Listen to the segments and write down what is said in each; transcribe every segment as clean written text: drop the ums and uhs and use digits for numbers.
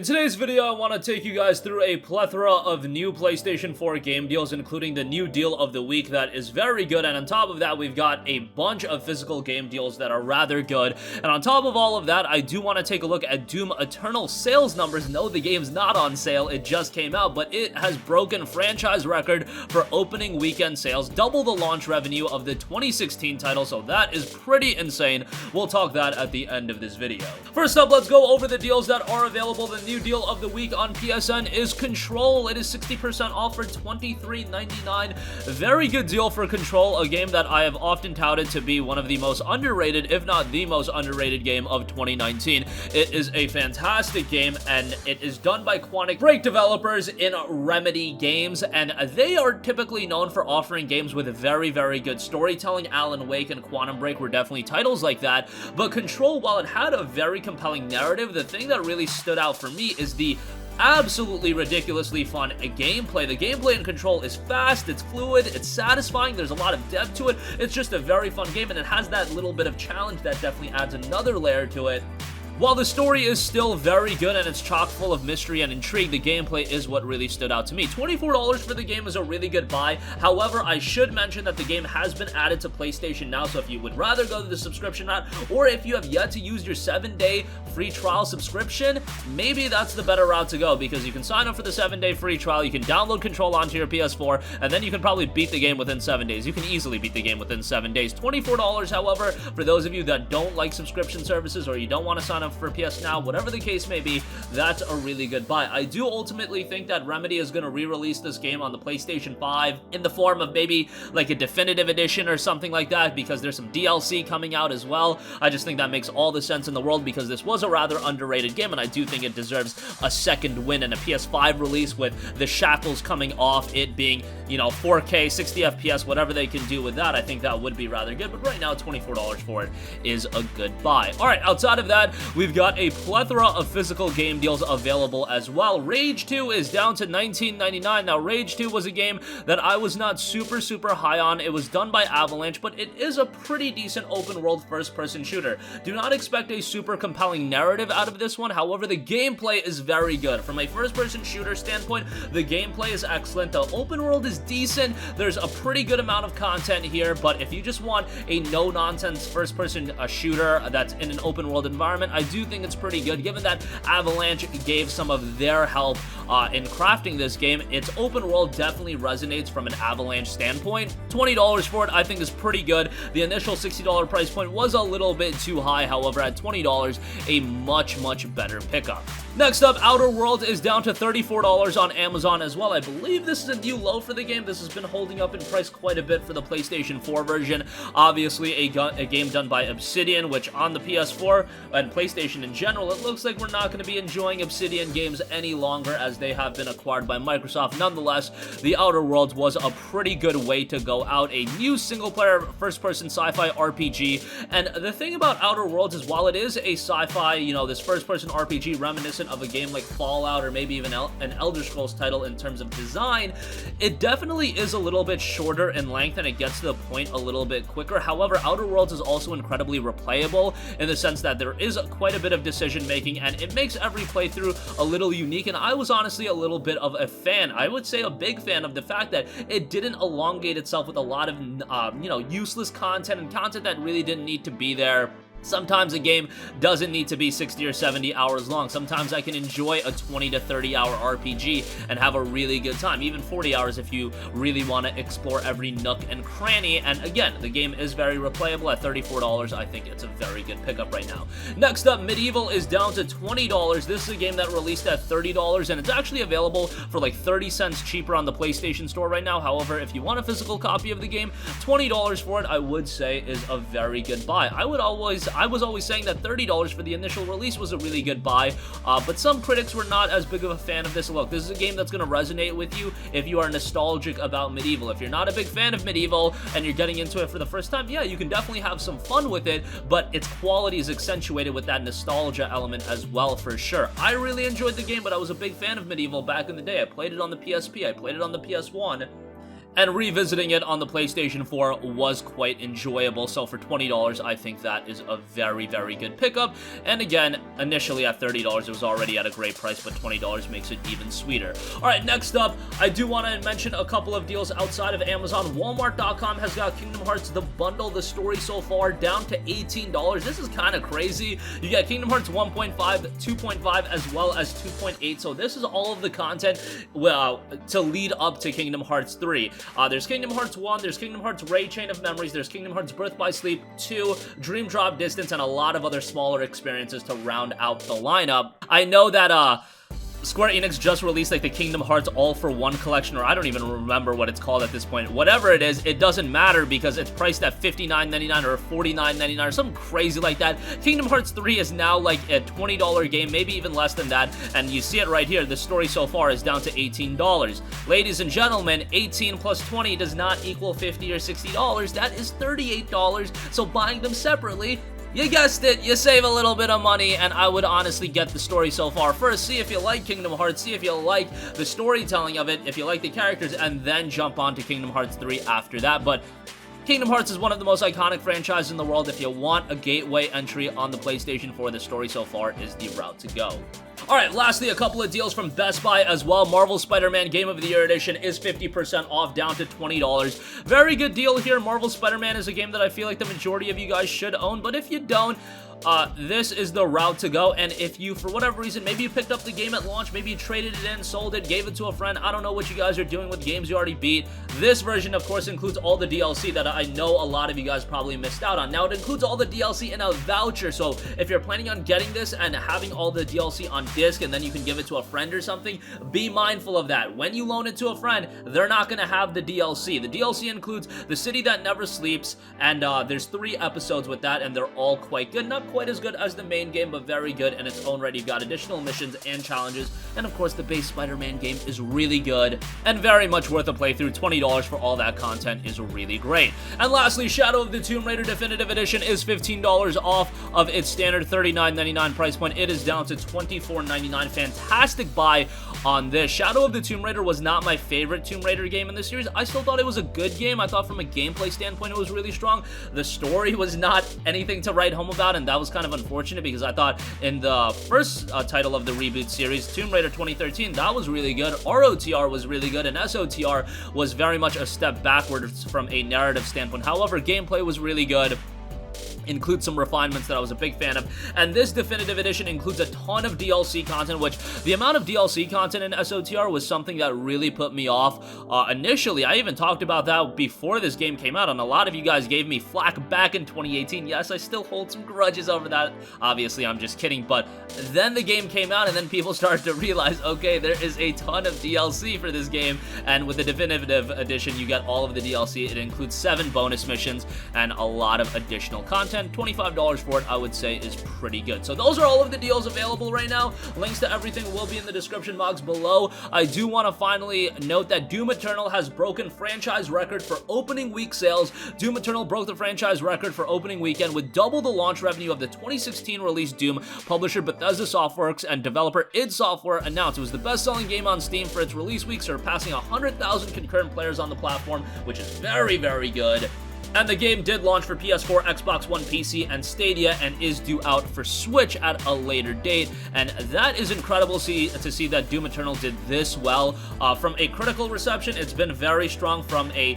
today's video, I want to take you guys through a plethora of new PlayStation 4 game deals, including the new deal of the week that is very good, and on top of that, we've got a bunch of physical game deals that are rather good, and on top of all of that, I do want to take a look at Doom Eternal sales numbers. No, the game's not on sale, it just came out, but it has broken franchise record for opening weekend sales, double the launch revenue of the 2016 title, so that is pretty insane. We'll talk that at the end of this video. First up, let's go over the deals that are available. The new deal of the week on PSN is Control. It is 60% off for $23.99. Very good deal for Control, a game that I have often touted to be one of the most underrated, if not the most underrated game of 2019. It is a fantastic game, and it is done by Quantic Break developers in Remedy Games, and they are typically known for offering games with very, very good storytelling. Alan Wake and Quantum Break were definitely titles like that, but Control, while it had a very compelling narrative, the thing that really stood out for me is the absolutely ridiculously fun gameplay. The gameplay in Control is fast, it's fluid, it's satisfying, there's a lot of depth to it. It's just a very fun game, and it has that little bit of challenge that definitely adds another layer to it. While the story is still very good and it's chock full of mystery and intrigue, the gameplay is what really stood out to me. $24 for the game is a really good buy. However, I should mention that the game has been added to PlayStation Now, so if you would rather go to the subscription route, or if you have yet to use your 7-day free trial subscription, maybe that's the better route to go, because you can sign up for the 7-day free trial, you can download Control onto your PS4, and then you can probably beat the game within 7 days. You can easily beat the game within 7 days. $24, however, for those of you that don't like subscription services, or you don't want to sign up for PS Now, whatever the case may be, that's a really good buy. I do ultimately think that Remedy is going to re-release this game on the PlayStation 5 in the form of maybe like a definitive edition or something like that, because there's some DLC coming out as well. I just think that makes all the sense in the world, because this was a rather underrated game, and I do think it deserves a second win and a PS5 release with the shackles coming off, it being, you know, 4K, 60 FPS, whatever they can do with that. I think that would be rather good, but right now $24 for it is a good buy. Alright, outside of that, we've got a plethora of physical game deals available as well. Rage 2 is down to $19.99. Now, Rage 2 was a game that I was not super high on. It was done by Avalanche, but it is a pretty decent open-world first-person shooter. Do not expect a super compelling narrative out of this one. However, the gameplay is very good. From a first-person shooter standpoint, the gameplay is excellent. The open world is decent. There's a pretty good amount of content here, but if you just want a no-nonsense first-person shooter that's in an open-world environment, I do think it's pretty good, given that Avalanche gave some of their help in crafting this game. Its open world definitely resonates from an Avalanche standpoint. $20 for it, I think, is pretty good. The initial $60 price point was a little bit too high, however, at $20, a much better pickup. Next up, Outer Worlds is down to $34 on Amazon as well. I believe this is a new low for the game. This has been holding up in price quite a bit for the PlayStation 4 version. Obviously, a game done by Obsidian, which on the PS4 and PlayStation in general, it looks like we're not going to be enjoying Obsidian games any longer, as they have been acquired by Microsoft. Nonetheless, The Outer Worlds was a pretty good way to go out. A new single-player first-person sci-fi RPG. And the thing about Outer Worlds is, while it is a sci-fi, you know, this first-person RPG reminiscent of a game like Fallout or maybe even an Elder Scrolls title in terms of design, it definitely is a little bit shorter in length and it gets to the point a little bit quicker. However, Outer Worlds is also incredibly replayable in the sense that there is quite a bit of decision making, and it makes every playthrough a little unique. And I was honestly a little bit of a fan, I would say a big fan, of the fact that it didn't elongate itself with a lot of you know, useless content and content that really didn't need to be there. Sometimes a game doesn't need to be 60 or 70 hours long. Sometimes I can enjoy a 20 to 30 hour RPG and have a really good time. Even 40 hours if you really want to explore every nook and cranny. And again, the game is very replayable at $34. I think it's a very good pickup right now. Next up, Medieval is down to $20. This is a game that released at $30, and it's actually available for like 30 cents cheaper on the PlayStation Store right now. However, if you want a physical copy of the game, $20 for it, I would say, is a very good buy. I was always saying that $30 for the initial release was a really good buy, but some critics were not as big of a fan of this. Look, this is a game that's going to resonate with you if you are nostalgic about Medieval. If you're not a big fan of Medieval and you're getting into it for the first time, yeah, you can definitely have some fun with it, but its quality is accentuated with that nostalgia element as well, for sure. I really enjoyed the game, but I was a big fan of Medieval back in the day. I played it on the PSP, I played it on the PS1, and revisiting it on the PlayStation 4 was quite enjoyable. So for $20, I think that is a very, very good pickup. And again, initially at $30, it was already at a great price, but $20 makes it even sweeter. All right, next up, I do want to mention a couple of deals outside of Amazon. Walmart.com has got Kingdom Hearts The Bundle, the story so far, down to $18. This is kind of crazy. You get Kingdom Hearts 1.5, 2.5, as well as 2.8. So this is all of the content to lead up to Kingdom Hearts 3. There's Kingdom Hearts 1, there's Kingdom Hearts Ray Chain of Memories, there's Kingdom Hearts Birth by Sleep 2, Dream Drop Distance, and a lot of other smaller experiences to round out the lineup. I know that Square Enix just released like the Kingdom Hearts All for One collection, or I don't even remember what it's called at this point. Whatever it is, it doesn't matter because it's priced at $59.99 or $49.99 or something crazy like that. Kingdom Hearts 3 is now like a $20 game, maybe even less than that, and you see it right here. The story so far is down to $18. Ladies and gentlemen, 18 plus 20 does not equal $50 or $60. That is $38, so buying them separately, you guessed it, you save a little bit of money, and I would honestly get the story so far first. See if you like Kingdom Hearts, see if you like the storytelling of it, if you like the characters, and then jump on to Kingdom Hearts 3 after that. But Kingdom Hearts is one of the most iconic franchises in the world. If you want a gateway entry on the PlayStation 4, the story so far is the route to go. Alright, lastly, a couple of deals from Best Buy as well. Marvel Spider-Man Game of the Year Edition is 50% off, down to $20. Very good deal here. Marvel Spider-Man is a game that I feel like the majority of you guys should own, but if you don't, this is the route to go. And if you, for whatever reason, maybe you picked up the game at launch, maybe you traded it in, sold it, gave it to a friend, I don't know what you guys are doing with games you already beat. This version, of course, includes all the DLC that I know a lot of you guys probably missed out on. Now, it includes all the DLC in a voucher, so if you're planning on getting this and having all the DLC on disc and then you can give it to a friend or something, be mindful of that. When you loan it to a friend, they're not going to have the DLC. The DLC includes The City That Never Sleeps, and there's 3 episodes with that, and they're all quite good. Not quite as good as the main game, but very good in its own right. You've got additional missions and challenges, and of course the base Spider-Man game is really good and very much worth a playthrough. $20 for all that content is really great. And lastly, Shadow of the Tomb Raider Definitive Edition is $15 off of its standard $39.99 price point. It is down to $24.99. Fantastic buy on this. Shadow of the Tomb Raider was not my favorite Tomb Raider game in this series. I still thought it was a good game. I thought from a gameplay standpoint it was really strong. The story was not anything to write home about, and that was kind of unfortunate because I thought in the first title of the reboot series, Tomb Raider 2013, that was really good. ROTR was really good, and SOTR was very much a step backwards from a narrative standpoint. However, gameplay was really good. Includes some refinements that I was a big fan of, and this definitive edition includes a ton of DLC content, which the amount of DLC content in SOTR was something that really put me off initially. I even talked about that before this game came out, and a lot of you guys gave me flack back in 2018. Yes, I still hold some grudges over that. Obviously, I'm just kidding, but then the game came out, and then people started to realize, okay, there is a ton of DLC for this game, and with the definitive edition, you get all of the DLC. It includes 7 bonus missions and a lot of additional content. $25 for it, I would say, is pretty good. So those are all of the deals available right now. Links to everything will be in the description box below. I do want to finally note that Doom Eternal has broken franchise record for opening week sales. Doom Eternal broke the franchise record for opening weekend with double the launch revenue of the 2016 release Doom. Publisher Bethesda Softworks and developer id Software announced it was the best-selling game on Steam for its release week, surpassing 100,000 concurrent players on the platform, which is very, very good. And the game did launch for PS4, Xbox One, PC, and Stadia, and is due out for Switch at a later date. And that is incredible to see that Doom Eternal did this well. From a critical reception, it's been very strong. From a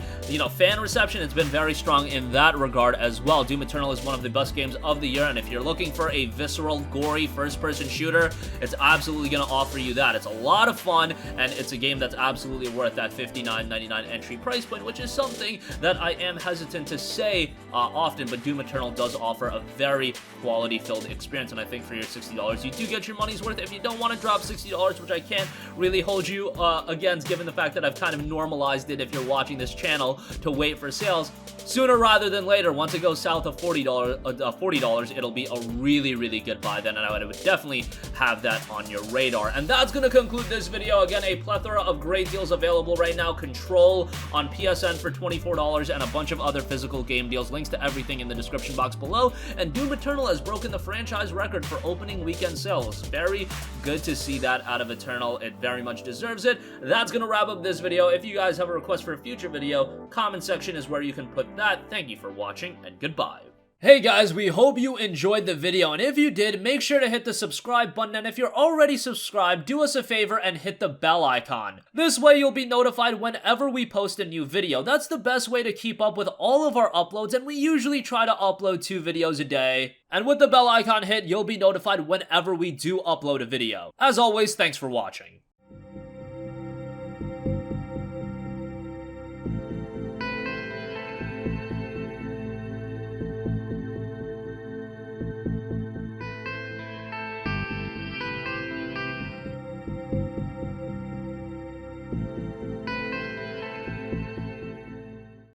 fan reception, it's been very strong in that regard as well. Doom Eternal is one of the best games of the year, and if you're looking for a visceral, gory first-person shooter, it's absolutely going to offer you that. It's a lot of fun, and it's a game that's absolutely worth that $59.99 entry price point, which is something that I am hesitant to say often, but Doom Eternal does offer a very quality-filled experience, and I think for your $60, you do get your money's worth. If you don't want to drop $60, which I can't really hold you against, given the fact that I've kind of normalized it if you're watching this channel to wait for sales, sooner rather than later, once it goes south of $40, it'll be a really, really good buy then, and I would definitely have that on your radar. And that's going to conclude this video. Again, a plethora of great deals available right now. Control on PSN for $24 and a bunch of other physical physical game deals. Links to everything in the description box below. And Doom Eternal has broken the franchise record for opening weekend sales. Very good to see that out of Eternal. It very much deserves it. That's gonna wrap up this video. If you guys have a request for a future video, comment section is where you can put that. Thank you for watching, and goodbye. Hey guys, we hope you enjoyed the video, and if you did, make sure to hit the subscribe button, and if you're already subscribed, do us a favor and hit the bell icon. This way you'll be notified whenever we post a new video. That's the best way to keep up with all of our uploads, and we usually try to upload 2 videos a day. And with the bell icon hit, you'll be notified whenever we do upload a video. As always, thanks for watching.